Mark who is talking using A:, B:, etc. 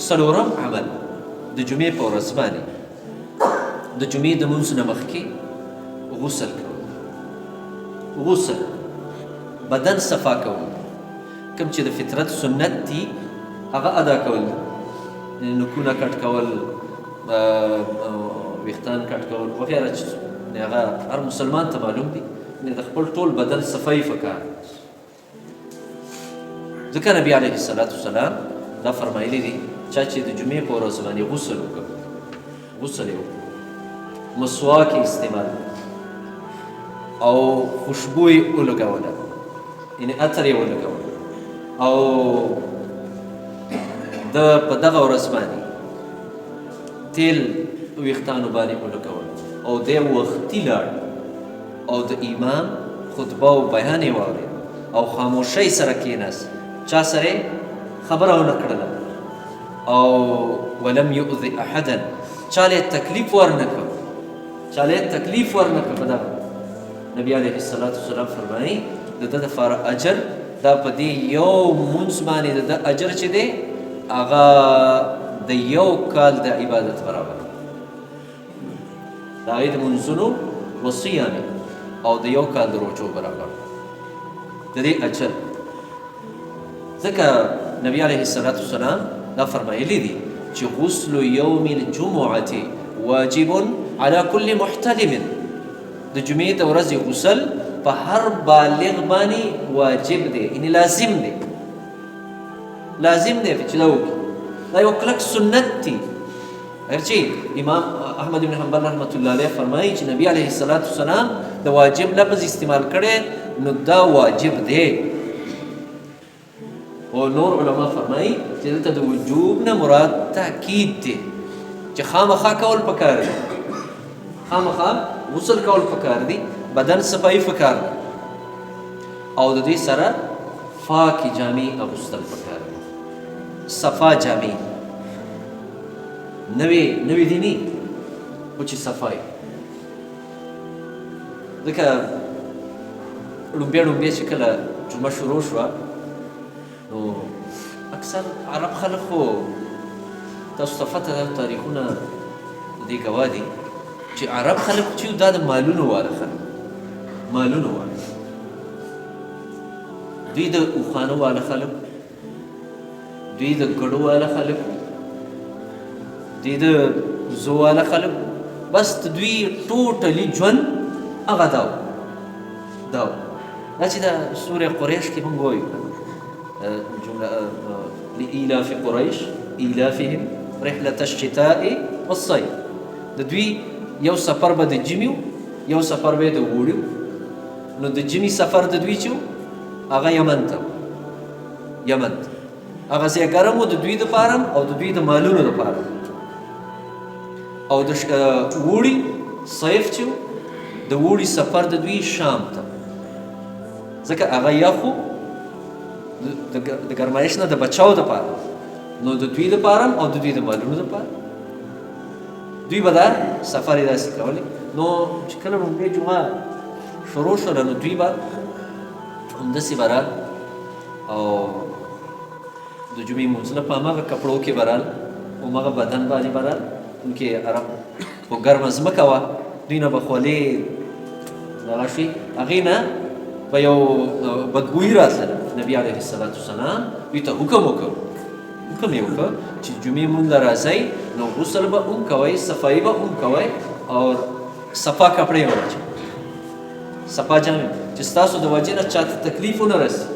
A: څلورم عمل د جمعې په ورځ باندې د جمعې د لمونځ نه مخکې غسل کول، غسل بدن صفا کول، کوم چې د فطرت سنت دي هغه ادا کول، نوکونه کټ کول، ویښتان کټ کول وغیره، چې هغه هر مسلمان ته معلوم دي د خپل ټول بدن صفایي پکار. ځکه نبي علیه الصلاة والسلام دا فرمایلی دي چا چې د جمعې په ورځ باندې غسل وکړ، غسل یې وکړ، مسواک یې استعمال او خوشبو یې ولګوله، یعنې عطر یې ولګوله، او د په دغه ورځ باندې تیل ویښتانو باندې ولګول او دی وختي لاړ او د امام خطبه او بیان یې واورېد او خاموشۍ سره کېناست، چا سره خبره ونه کړله او ولم یؤذي احدا، چاله یې تکلیف ورنه کړ، چاله یې تکلیف ورنه کړ. په دغه نبي علیه الصلاة والسلام فرمایي د ده دپاره اجر دا په دې یو مونځ باندې د ده اجر چې دی هغه د یو کال د عبادت برابر، د هغې د مونځونو و صیامې او د یو کال د روژو برابر د دې اجر. ځکه نبي علیه الصلاة والسلام دا فرمایلی دي چې غسل یوم الجمعة واجب على كل محتلم، د جمعې د ورځې غسل په هر بالغ باندې واجب دی، یعنې لازم دی، لازم دی چې دا وکړي، دا یو کلک سنت دی. هرچی امام احمد بن حنبل رحمت الله علیه فرمایي چې نبی علیه الصلاة والسلام د واجب لفظ استعمال کړی نو دا واجب دی، او نور علما فرمایي چې دلته د وجوب نه مراد تاکید دی، چې خامخا کول پکار دی، خامخا غسل کول پکار دی، بدن صفایي پکار دی، او د دې سره پاکې جامې اغوستل پکار دی، صفا جامې، نوې دي نه خو چې صفا یې. ځکه لومبیا چې کله جمعه شروع شوه نو اکثر عرب خلک خو تاسو ته پته ده، تاریخونه د دې ګواه دي چې عرب خلک چې دا د مالونو واله خلک، مالونو واله، دوی د اوښانو واله خلک، دوی د ګړو واله خلک، دوی د وزو واله خلک، بس د دوی ټوټلي ژوند هغه دا و دا چې د سورې قریش کې موږ وایو جمله لإیلاف قریش ایلافهم رحلة الشتاء والصيف، د دوی یو سفر به د ژمي یو سفر به د اوړي، نو د ژمي سفر د دوی چې هغه یمن ته، یمن ته هغه ځای ګرم و د دوی دپاره او د دوی د مالونو دپاره، او د اوړي صیف چې د اوړي سفر د دوی شام ته، ځکه هغه یخو د ګرمایش نه د بچاو دپاره، نو د دوی دپاره او د دوی د مالونو دپاره دوی به دا سفر یې داسې کولی. نو چې کله لومړۍ جمعه شروع شوله نو دوی به همداسې به رال او د جمعې لمونځونه په هماغه کپړو کې به رال، هماغه بدن باندې به رال، چونکې عرب خو ګرمه ځمکه وه، دوی نه به خولې دغه شي، هغې نه به یو بدبویي راتله. نبي علیه الصلاة والسلام دوی ته حکم وکړ، حکم یې وکړ چې جمعې مونځ له راځئ نو غسل به هم کوئ، صفایي به هم کوئ او صفا کپړې به واچوئ، صفا جامې، چې ستاسو د وجې نه چاته تکلیف ونه رسي.